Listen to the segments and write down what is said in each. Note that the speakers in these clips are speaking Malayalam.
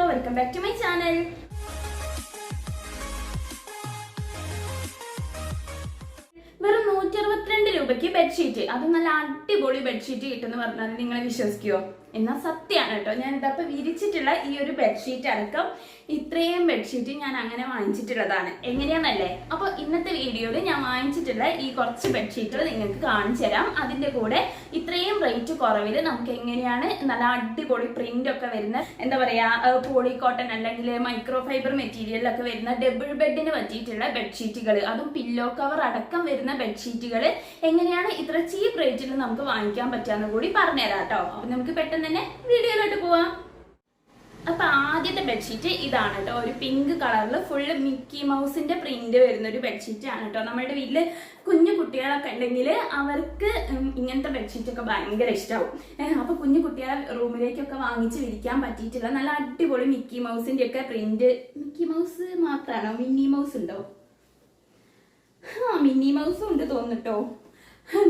Welcome back to my channel. വെറും 162 രൂപയ്ക്ക് ബെഡ്ഷീറ്റ്, അത് നല്ല അടിപൊളി ബെഡ്ഷീറ്റ് കിട്ടുമെന്ന് പറഞ്ഞാൽ നിങ്ങൾ വിശ്വസിക്കുമോ? എന്നാൽ സത്യമാണ് കേട്ടോ. ഞാൻ ഇതപ്പോൾ വിരിച്ചിട്ടുള്ള ഈ ഒരു ബെഡ്ഷീറ്റ് അടക്കം ഇത്രയും ബെഡ്ഷീറ്റ് ഞാൻ അങ്ങനെ വാങ്ങിച്ചിട്ടുള്ളതാണ്. എങ്ങനെയാണെന്നല്ലേ? അപ്പോൾ ഇന്നത്തെ വീഡിയോയിൽ ഞാൻ വാങ്ങിച്ചിട്ടുള്ള ഈ കുറച്ച് ബെഡ്ഷീറ്റുകൾ നിങ്ങൾക്ക് കാണിച്ചു തരാം. അതിൻ്റെ കൂടെ ഇത്രയും റേറ്റ് കുറവിൽ നമുക്ക് എങ്ങനെയാണ് നല്ല അടിപൊളി പ്രിന്റ് ഒക്കെ വരുന്ന, എന്താ പറയുക, പോളി കോട്ടൺ അല്ലെങ്കിൽ മൈക്രോ ഫൈബർ മെറ്റീരിയലൊക്കെ വരുന്ന ഡബിൾ ബെഡിന് പറ്റിയിട്ടുള്ള ബെഡ്ഷീറ്റുകൾ, അതും പില്ലോ കവർ അടക്കം വരുന്ന ബെഡ്ഷീറ്റുകൾ എങ്ങനെയാണ് ഇത്ര ചീപ്പ് റേറ്റിൽ നമുക്ക് വാങ്ങിക്കാൻ പറ്റാന്ന് കൂടി പറഞ്ഞുതരാം കേട്ടോ. അപ്പൊ നമുക്ക് പെട്ടെന്ന് തന്നെ വീഡിയോയിലോട്ട് പോവാം. അപ്പൊ ആദ്യത്തെ ബെഡ്ഷീറ്റ് ഇതാണ് കേട്ടോ. ഒരു പിങ്ക് കളറിൽ ഫുള്ള് മിക്കി മൗസിന്റെ പ്രിന്റ് വരുന്ന ഒരു ബെഡ്ഷീറ്റ് ആണ് കേട്ടോ. നമ്മുടെ വീട്ടില് കുഞ്ഞു കുട്ടികളൊക്കെ ഉണ്ടെങ്കിൽ അവർക്ക് ഇങ്ങനത്തെ ബെഡ്ഷീറ്റ് ഒക്കെ ഭയങ്കര ഇഷ്ടമാവും. അപ്പൊ കുഞ്ഞു കുട്ടികളെ റൂമിലേക്കൊക്കെ വാങ്ങിച്ച് വിരിക്കാൻ പറ്റിയിട്ടുള്ള നല്ല അടിപൊളി മിക്കി മൗസിന്റെ ഒക്കെ പ്രിന്റ്. മിക്കി മൗസ് മാത്രമാണോ? മിന്നി മൗസ് ഉണ്ടോ? മിന്നി മൗസും ഉണ്ട് തോന്നിട്ടോ.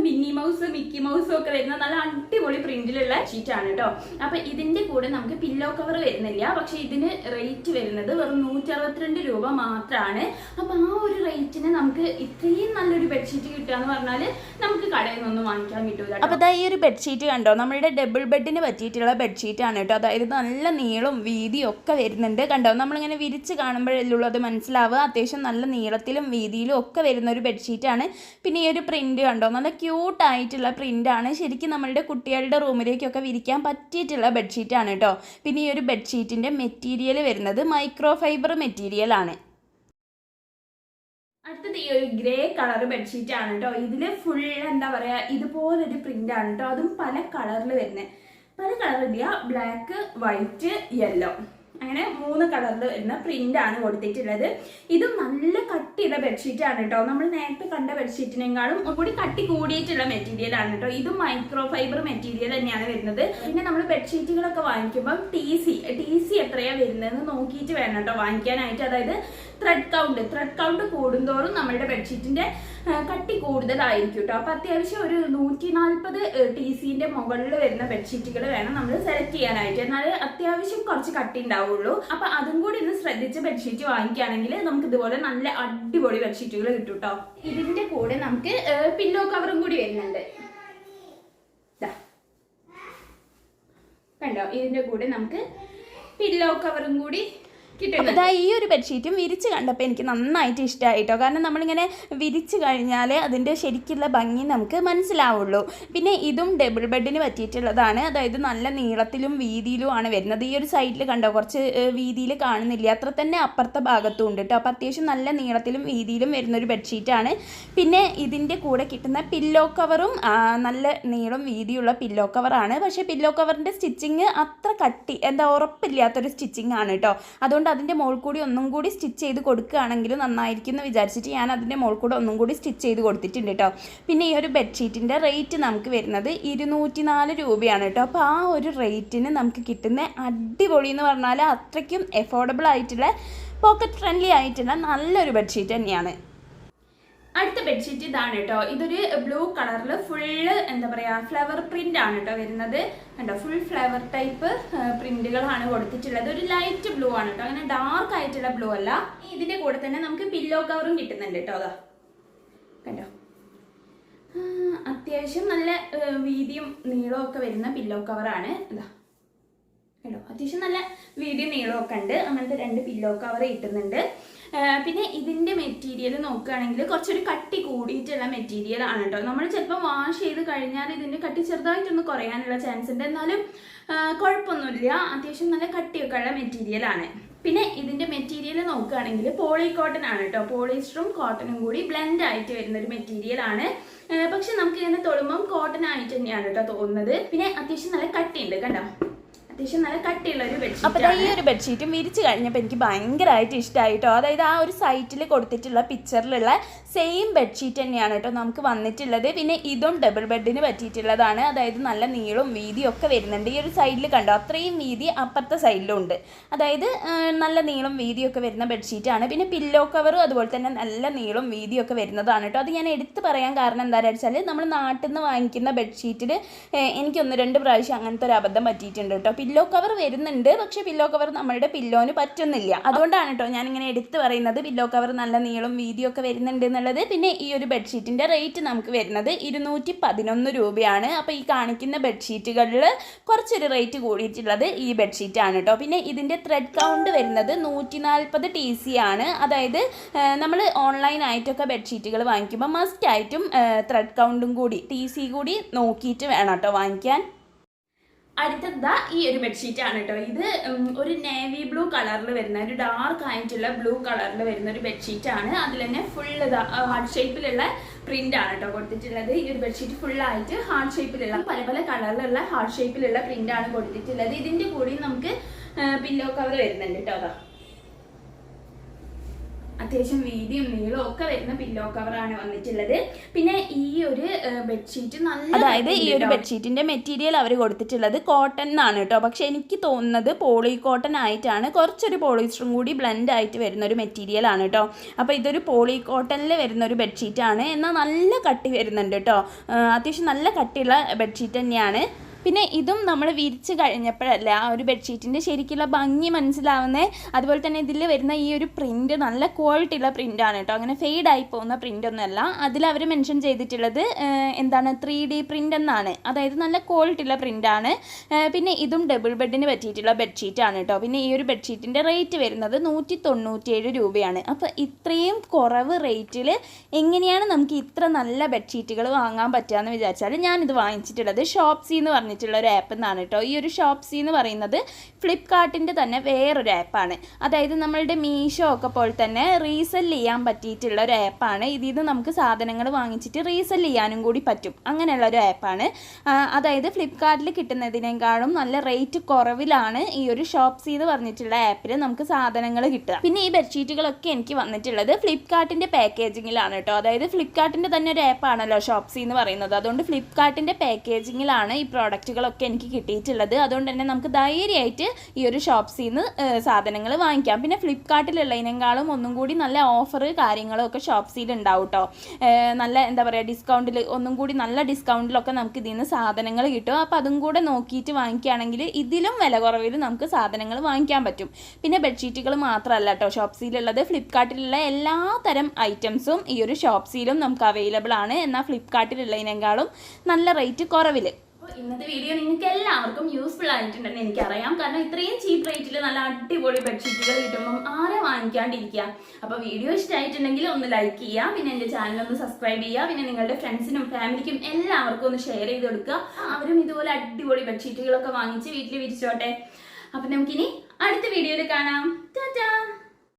മിന്നി മൗസ് മിക്കി മൗസും ഒക്കെ വരുന്ന നല്ല അടിപൊളി പ്രിന്റിലുള്ള ഷീറ്റാണ് കേട്ടോ. അപ്പൊ ഇതിന്റെ കൂടെ നമുക്ക് പില്ലോ കവർ വരുന്നില്ല. പക്ഷെ ഇതിന് റേറ്റ് വരുന്നത് വെറും 162 രൂപ മാത്രമാണ്. അപ്പൊ ആ ഒരു റേറ്റിന് നമുക്ക് ഇത്രയും നല്ലൊരു ബെഡ്ഷീറ്റ് കിട്ടുക എന്ന് പറഞ്ഞാൽ നമുക്ക് കടയിൽ നിന്നൊന്നും വാങ്ങിക്കാൻ കിട്ടൂല. അപ്പൊ ഈ ഒരു ബെഡ്ഷീറ്റ് കണ്ടോ, നമ്മളുടെ ഡബിൾ ബെഡിന് പറ്റിയിട്ടുള്ള ബെഡ്ഷീറ്റ് ആണ് കേട്ടോ. അതായത് നല്ല നീളവും വീതിയും ഒക്കെ വരുന്നുണ്ട്. കണ്ടോ, നമ്മളിങ്ങനെ വിരിച്ച് കാണുമ്പോഴല്ലേ അത് മനസ്സിലാവുക. അത്യാവശ്യം നല്ല നീളത്തിലും വീതിയിലും ഒക്കെ വരുന്ന ഒരു ബെഡ്ഷീറ്റാണ്. പിന്നെ ഈ ഒരു പ്രിന്റ് കണ്ടോ, നല്ല ക്യൂട്ടായിട്ടുള്ള പ്രിൻ്റാണ്. ശരിക്കും നമ്മളുടെ കുട്ടികളുടെ റൂമിലേക്കൊക്കെ വിരിക്കാൻ പറ്റിയിട്ടുള്ള ബെഡ്ഷീറ്റാണ് കേട്ടോ. പിന്നെ ഈ ഒരു ബെഡ്ഷീറ്റിൻ്റെ മെറ്റീരിയൽ വരുന്നത് മൈക്രോ ഫൈബർ മെറ്റീരിയൽ ആണ്. അടുത്തത് ഈ ഒരു ഗ്രേ കളർ ബെഡ്ഷീറ്റ് ആണ് കേട്ടോ. ഇതില് ഫുൾ എന്താ പറയാ, ഇതുപോലൊരു പ്രിന്റ് ആണ് കേട്ടോ. അതും പല കളറിൽ വരുന്നത്. പല കളറില്ല, ബ്ലാക്ക്, വൈറ്റ്, യെല്ലോ, അങ്ങനെ 3 കളറിൽ വരുന്ന പ്രിന്റ് ആണ് കൊടുത്തിട്ടുള്ളത്. ഇതും നല്ല കട്ടിയുള്ള ബെഡ്ഷീറ്റ് ആണ് കേട്ടോ. നമ്മൾ നേരത്തെ കണ്ട ബെഡ്ഷീറ്റിനേക്കാളും കൂടി കട്ടി കൂടിയിട്ടുള്ള മെറ്റീരിയൽ ആണ് കേട്ടോ. ഇതും മൈക്രോ ഫൈബർ മെറ്റീരിയൽ തന്നെയാണ് വരുന്നത്. പിന്നെ നമ്മൾ ബെഡ്ഷീറ്റുകളൊക്കെ വാങ്ങിക്കുമ്പോൾ ടി സി എത്രയാ വരുന്നതെന്ന് നോക്കിയിട്ട് വേണം കേട്ടോ വാങ്ങിക്കാനായിട്ട്. അതായത് ത്രെഡ് കൗണ്ട് കൂടുന്തോറും നമ്മളുടെ ബെഡ്ഷീറ്റിന്റെ കട്ടി കൂടുതലായിരിക്കും കേട്ടോ. അപ്പൊ അത്യാവശ്യം ഒരു 140 TCന്റെ മുകളിൽ വരുന്ന ബെഡ്ഷീറ്റുകൾ വേണം നമ്മൾ സെലക്ട് ചെയ്യാനായിട്ട്. എന്നാൽ അത്യാവശ്യം കുറച്ച് കട്ടി ഉണ്ടാവുള്ളൂ. അപ്പൊ അതും കൂടി ഇന്ന് ശ്രദ്ധിച്ച് ബെഡ്ഷീറ്റ് വാങ്ങിക്കുകയാണെങ്കിൽ നമുക്ക് ഇതുപോലെ നല്ല അടിപൊളി ബെഡ്ഷീറ്റുകൾ കിട്ടും കേട്ടോ. ഇതിന്റെ കൂടെ നമുക്ക് പില്ലോ കവറും കൂടി വരുന്നുണ്ട്. കണ്ടോ, ഇതിന്റെ കൂടെ നമുക്ക് പില്ലോ കവറും കൂടി. അപ്പോൾ ഈ ഒരു ബെഡ്ഷീറ്റും വിരിച്ച് കണ്ടപ്പോൾ എനിക്ക് നന്നായിട്ട് ഇഷ്ടമായിട്ടോ. കാരണം നമ്മളിങ്ങനെ വിരിച്ച് കഴിഞ്ഞാൽ അതിൻ്റെ ശരിക്കുള്ള ഭംഗി നമുക്ക് മനസ്സിലാവുള്ളൂ. പിന്നെ ഇതും ഡബിൾ ബെഡിന് പറ്റിയിട്ടുള്ളതാണ്. അതായത് നല്ല നീളത്തിലും വീതിയിലും ആണ് വരുന്നത്. ഈ ഒരു സൈഡിൽ കണ്ടോ, കുറച്ച് വീതിയിൽ കാണുന്നില്ല, അത്ര തന്നെ അപ്പുറത്തെ ഭാഗത്തും ഉണ്ട് കേട്ടോ. അപ്പോൾ അത്യാവശ്യം നല്ല നീളത്തിലും വീതിയിലും വരുന്നൊരു ബെഡ്ഷീറ്റാണ്. പിന്നെ ഇതിൻ്റെ കൂടെ കിട്ടുന്ന പില്ലോ കവറും നല്ല നീളം വീതിയുള്ള പില്ലോ കവറാണ്. പക്ഷേ പില്ലോ കവറിൻ്റെ സ്റ്റിച്ചിങ് അത്ര ഉറപ്പില്ലാത്തൊരു സ്റ്റിച്ചിങ് ആണ് കേട്ടോ. അതുകൊണ്ട് അതിൻ്റെ മോൾ കൂടി ഒന്നും കൂടി സ്റ്റിച്ച് ചെയ്ത് കൊടുക്കുകയാണെങ്കിൽ നന്നായിരിക്കും എന്ന് വിചാരിച്ചിട്ട് ഞാൻ അതിൻ്റെ മോൾ കൂടെ ഒന്നും കൂടി സ്റ്റിച്ച് ചെയ്ത് കൊടുത്തിട്ടുണ്ട് കേട്ടോ. പിന്നെ ഈ ഒരു ബെഡ്ഷീറ്റിൻ്റെ റേറ്റ് നമുക്ക് വരുന്നത് 204 രൂപയാണ് കേട്ടോ. അപ്പോൾ ആ ഒരു റേറ്റിന് നമുക്ക് കിട്ടുന്ന അടിപൊളി എന്ന് പറഞ്ഞാൽ അത്രയ്ക്കും എഫോർഡബിൾ ആയിട്ടുള്ള, പോക്കറ്റ് ഫ്രണ്ട്ലി ആയിട്ടുള്ള നല്ലൊരു ബെഡ്ഷീറ്റ് തന്നെയാണ്. അടുത്ത ബെഡ്ഷീറ്റ് ഇതാണ് കേട്ടോ. ഇതൊരു ബ്ലൂ കളറിൽ ഫുള്ള് എന്താ പറയാ ഫ്ലവർ പ്രിന്റ് ആണ് കേട്ടോ വരുന്നത്. കണ്ടോ, ഫുൾ ഫ്ലവർ ടൈപ്പ് പ്രിന്റുകളാണ് കൊടുത്തിട്ടുള്ളത്. ഒരു ലൈറ്റ് ബ്ലൂ ആണ് കേട്ടോ, അങ്ങനെ ഡാർക്ക് ആയിട്ടുള്ള ബ്ലൂ അല്ല. ഇതിന്റെ കൂടെ തന്നെ നമുക്ക് പില്ലോ കവറും കിട്ടുന്നുണ്ട് കേട്ടോ. അതാ കണ്ടോ, അത്യാവശ്യം നല്ല വീതിയും നീളവും ഒക്കെ വരുന്ന പില്ലോ കവറാണ്. ഇതാ കണ്ടോ, അത്യാവശ്യം നല്ല വീതിയും നീളവും ഒക്കെ ഉണ്ട്. അങ്ങനത്തെ 2 പില്ലോ കവർ കിട്ടുന്നുണ്ട്. പിന്നെ ഇതിൻ്റെ മെറ്റീരിയൽ നോക്കുകയാണെങ്കിൽ കുറച്ചൊരു കട്ടി കൂടിയിട്ടുള്ള മെറ്റീരിയൽ ആണ് കേട്ടോ. നമ്മൾ ചിലപ്പോൾ വാഷ് ചെയ്ത് കഴിഞ്ഞാൽ ഇതിൻ്റെ കട്ടി ചെറുതായിട്ടൊന്ന് കുറയാനുള്ള ചാൻസ് ഉണ്ട്. എന്നാലും കുഴപ്പമൊന്നുമില്ല, അത്യാവശ്യം നല്ല കട്ടിയൊക്കെ ഉള്ള മെറ്റീരിയലാണ്. പിന്നെ ഇതിൻ്റെ മെറ്റീരിയൽ നോക്കുകയാണെങ്കിൽ പോളി കോട്ടൺ ആണ് കേട്ടോ. പോളിസ്റ്ററും കോട്ടണും കൂടി ബ്ലെൻഡ് ആയിട്ട് വരുന്നൊരു മെറ്റീരിയൽ ആണ്. പക്ഷെ നമുക്ക് ഇങ്ങനെ തൊടുമ്പം കോട്ടൺ ആയിട്ട് തന്നെയാണ് കേട്ടോ തോന്നുന്നത്. പിന്നെ അത്യാവശ്യം നല്ല കട്ടിയുണ്ട്, കണ്ടോ, അത്യാവശ്യം നല്ല കട്ടിയുള്ള ഒരു ബെഡ്ഷീറ്റ്. അപ്പോൾ ഈ ഒരു ബെഡ്ഷീറ്റും വിരിച്ച് കഴിഞ്ഞപ്പോൾ എനിക്ക് ഭയങ്കരമായിട്ട് ഇഷ്ടമായിട്ടോ. അതായത് ആ ഒരു സൈറ്റിൽ കൊടുത്തിട്ടുള്ള പിക്ചറിലുള്ള സെയിം ബെഡ്ഷീറ്റ് തന്നെയാണ് കേട്ടോ നമുക്ക് വന്നിട്ടുള്ളത്. പിന്നെ ഇതും ഡബിൾ ബെഡിന് പറ്റിയിട്ടുള്ളതാണ്. അതായത് നല്ല നീളവും വീതിയും ഒക്കെ വരുന്നുണ്ട്. ഈ ഒരു സൈഡിൽ കണ്ടോ, അത്രയും വീതി അപ്പുറത്തെ സൈഡിലും ഉണ്ട്. അതായത് നല്ല നീളം വീതിയൊക്കെ വരുന്ന ബെഡ്ഷീറ്റാണ്. പിന്നെ പില്ലോ കവറും അതുപോലെ തന്നെ നല്ല നീളം വീതിയൊക്കെ വരുന്നതാണ് കേട്ടോ. അത് ഞാൻ എടുത്ത് പറയാൻ കാരണം എന്താണെന്ന് വെച്ചാൽ നമ്മൾ നാട്ടിൽ നിന്ന് വാങ്ങിക്കുന്ന ബെഡ്ഷീറ്റിൽ എനിക്ക് 1-2 പ്രാവശ്യം അങ്ങനത്തെ ഒരു അബദ്ധം പറ്റിയിട്ടുണ്ട് കേട്ടോ. പില്ലോ കവർ വരുന്നുണ്ട്, പക്ഷേ പില്ലോ കവർ നമ്മളുടെ പില്ലോന് പറ്റുന്നില്ല. അതുകൊണ്ടാണ് കേട്ടോ ഞാനിങ്ങനെ എടുത്ത് പറയുന്നത് പില്ലോ കവർ നല്ല നീളം വീതിയൊക്കെ വരുന്നുണ്ട് എന്നുള്ളത്. പിന്നെ ഈ ഒരു ബെഡ്ഷീറ്റിൻ്റെ റേറ്റ് നമുക്ക് വരുന്നത് 211 രൂപയാണ്. അപ്പോൾ ഈ കാണിക്കുന്ന ബെഡ്ഷീറ്റുകളിൽ കുറച്ചൊരു റേറ്റ് കൂടിയിട്ടുള്ളത് ഈ ബെഡ്ഷീറ്റാണ് കേട്ടോ. പിന്നെ ഇതിൻ്റെ ത്രെഡ് കൗണ്ട് വരുന്നത് 140 TC ആണ്. അതായത് നമ്മൾ ഓൺലൈനായിട്ടൊക്കെ ബെഡ്ഷീറ്റുകൾ വാങ്ങിക്കുമ്പോൾ മസ്റ്റായിട്ടും ത്രെഡ് കൗണ്ടും കൂടി TC കൂടി നോക്കിയിട്ട് വേണം കേട്ടോ വാങ്ങിക്കാൻ. അടുത്തതാ ഈ ഒരു ബെഡ്ഷീറ്റ് ആണ് കേട്ടോ. ഇത് ഒരു നേവി ബ്ലൂ കളറിൽ വരുന്ന ഒരു ഡാർക്ക് ആയിട്ടുള്ള ബ്ലൂ കളറിൽ വരുന്ന ഒരു ബെഡ്ഷീറ്റ് ആണ്. അതിൽ തന്നെ ഫുൾ ഹാർട്ട് ഷേപ്പിലുള്ള പ്രിന്റ് ആണ് കേട്ടോ കൊടുത്തിട്ടുള്ളത്. ഈ ഒരു ബെഡ്ഷീറ്റ് ഫുള്ളായിട്ട് ഹാർട്ട് ഷേപ്പിലുള്ള പല പല കളറിലുള്ള ഹാർട്ട് ഷേപ്പിലുള്ള പ്രിന്റ് ആണ് കൊടുത്തിട്ടുള്ളത്. ഇതിന്റെ കൂടി നമുക്ക് പില്ലോ കവർ വരുന്നുണ്ട് കേട്ടോ. അതാ അത്യാവശ്യം വീതിയും നീളവും ഒക്കെ വരുന്ന പില്ലോ കവറാണ് വന്നിട്ടുള്ളത്. പിന്നെ ഈ ഒരു ബെഡ്ഷീറ്റ് നല്ല, അതായത് ഈ ഒരു ബെഡ്ഷീറ്റിന്റെ മെറ്റീരിയൽ അവർ കൊടുത്തിട്ടുള്ളത് കോട്ടൺ എന്നാണ് കേട്ടോ. പക്ഷെ എനിക്ക് തോന്നുന്നത് പോളി കോട്ടൺ ആയിട്ടാണ്, കുറച്ചൊരു പോളിസ്റ്ററും കൂടി ബ്ലെൻഡ് ആയിട്ട് വരുന്ന ഒരു മെറ്റീരിയൽ ആണ് കേട്ടോ. അപ്പോൾ ഇതൊരു പോളി കോട്ടണിൽ വരുന്ന ഒരു ബെഡ്ഷീറ്റാണ്. എന്നാൽ നല്ല കട്ടി വരുന്നുണ്ട് കേട്ടോ. അത്യാവശ്യം നല്ല കട്ടിയുള്ള ബെഡ്ഷീറ്റ് തന്നെയാണ്. പിന്നെ ഇതും നമ്മൾ വിരിച്ച് കഴിഞ്ഞപ്പോഴല്ല ആ ഒരു ബെഡ്ഷീറ്റിൻ്റെ ശരിക്കുള്ള ഭംഗി മനസ്സിലാവുന്നത്. അതുപോലെ തന്നെ ഇതിൽ വരുന്ന ഈ ഒരു പ്രിൻറ്റ് നല്ല ക്വാളിറ്റി ഉള്ള പ്രിൻ്റാണ് കേട്ടോ. അങ്ങനെ ഫെയ്ഡായി പോകുന്ന പ്രിൻ്റൊന്നുമല്ല. അതിൽ അവർ മെൻഷൻ ചെയ്തിട്ടുള്ളത് എന്താണ് 3D പ്രിൻ്റ് എന്നാണ്. അതായത് നല്ല ക്വാളിറ്റി ഉള്ള പ്രിൻ്റാണ്. പിന്നെ ഇതും ഡബിൾ ബെഡിന് പറ്റിയിട്ടുള്ള ബെഡ്ഷീറ്റാണ് കേട്ടോ. പിന്നെ ഈ ഒരു ബെഡ്ഷീറ്റിൻ്റെ റേറ്റ് വരുന്നത് 197 രൂപയാണ്. അപ്പോൾ ഇത്രയും കുറവ് റേറ്റിൽ എങ്ങനെയാണ് നമുക്ക് ഇത്ര നല്ല ബെഡ്ഷീറ്റുകൾ വാങ്ങാൻ പറ്റുക എന്ന് വിചാരിച്ചാൽ ഞാനിത് വാങ്ങിച്ചിട്ടുള്ളത് ഷോപ്സി എന്ന് പറഞ്ഞിട്ടുള്ള ഒരു ആപ്പ് എന്നാണ് കേട്ടോ. ഈ ഒരു ഷോപ്സി എന്ന് പറയുന്നത് ഫ്ലിപ്കാർട്ടിൻ്റെ തന്നെ വേറൊരു ആപ്പാണ്. അതായത് നമ്മളുടെ മീഷോ ഒക്കെ പോലെ തന്നെ റീസെല് ചെയ്യാൻ പറ്റിയിട്ടുള്ള ഒരു ആപ്പാണ്. ഇതിൽ നിന്ന് നമുക്ക് സാധനങ്ങൾ വാങ്ങിച്ചിട്ട് റീസെല് ചെയ്യാനും കൂടി പറ്റും. അങ്ങനെയുള്ള ഒരു ആപ്പാണ്. അതായത് ഫ്ലിപ്കാർട്ടിൽ കിട്ടുന്നതിനേക്കാളും നല്ല റേറ്റ് കുറവിലാണ് ഈ ഒരു ഷോപ്സി എന്ന് പറഞ്ഞിട്ടുള്ള ആപ്പിൽ നമുക്ക് സാധനങ്ങൾ കിട്ടുക. പിന്നെ ഈ ബെഡ്ഷീറ്റുകളൊക്കെ എനിക്ക് വന്നിട്ടുള്ളത് ഫ്ലിപ്കാർട്ടിൻ്റെ പാക്കേജിങ്ങിലാണ് കേട്ടോ. അതായത് ഫ്ലിപ്കാർട്ടിൻ്റെ തന്നെ ഒരു ആപ്പാണല്ലോ ഷോപ്സി എന്ന് പറയുന്നത്. അതുകൊണ്ട് ഫ്ലിപ്കാർട്ടിൻ്റെ പാക്കേജിങ്ങിലാണ് ഈ പ്രോഡക്റ്റുകളൊക്കെ എനിക്ക് കിട്ടിയിട്ടുള്ളത്. അതുകൊണ്ട് തന്നെ നമുക്ക് ധൈര്യമായിട്ട് ഈ ഒരു ഷോപ്സിന്ന് സാധനങ്ങൾ വാങ്ങിക്കാം. പിന്നെ ഫ്ലിപ്കാർട്ടിലുള്ളതിനേക്കാളും ഒന്നും കൂടി നല്ല ഓഫർ കാര്യങ്ങളും ഒക്കെ ഷോപ്സിയിൽ ഉണ്ടാവും കേട്ടോ. നല്ല എന്താ പറയുക ഡിസ്കൗണ്ടിൽ ഒന്നും കൂടി നല്ല ഡിസ്കൗണ്ടിലൊക്കെ നമുക്ക് ഇതിൽ നിന്ന് സാധനങ്ങൾ കിട്ടും. അപ്പോൾ അതും കൂടെ നോക്കിയിട്ട് വാങ്ങിക്കുകയാണെങ്കിൽ ഇതിലും വില കുറവിൽ നമുക്ക് സാധനങ്ങൾ വാങ്ങിക്കാൻ പറ്റും. പിന്നെ ബെഡ്ഷീറ്റുകൾ മാത്രമല്ല കേട്ടോ ഷോപ്സിയിലുള്ളത്, ഫ്ലിപ്കാർട്ടിലുള്ള എല്ലാ തരം ഐറ്റംസും ഈ ഒരു ഷോപ്സിയിലും നമുക്ക് അവൈലബിൾ ആണ്. എന്നാൽ ഫ്ലിപ്കാർട്ടിലുള്ളതിനേക്കാളും നല്ല റേറ്റ് കുറവിൽ. ഇന്നത്തെ വീഡിയോ നിങ്ങൾക്ക് എല്ലാവർക്കും യൂസ്ഫുൾ ആയിട്ടുണ്ടെന്ന് എനിക്കറിയാം. കാരണം ഇത്രയും ചീപ്പ് റേറ്റിൽ നല്ല അടിപൊളി ബെഡ്ഷീറ്റുകൾ കിട്ടുമ്പം ആരെ വാങ്ങിക്കാണ്ടിരിക്കുക. അപ്പോൾ വീഡിയോ ഇഷ്ടമായിട്ടുണ്ടെങ്കിൽ ഒന്ന് ലൈക്ക് ചെയ്യുക, പിന്നെ എൻ്റെ ചാനൽ ഒന്ന് സബ്സ്ക്രൈബ് ചെയ്യുക, പിന്നെ നിങ്ങളുടെ ഫ്രണ്ട്സിനും ഫാമിലിക്കും എല്ലാവർക്കും ഒന്ന് ഷെയർ ചെയ്ത് കൊടുക്കുക. അവരും ഇതുപോലെ അടിപൊളി ബെഡ്ഷീറ്റുകളൊക്കെ വാങ്ങിച്ച് വീട്ടിൽ വിരിച്ചോട്ടെ. അപ്പം നമുക്കിനി അടുത്ത വീഡിയോയിൽ കാണാം. ടാറ്റാ.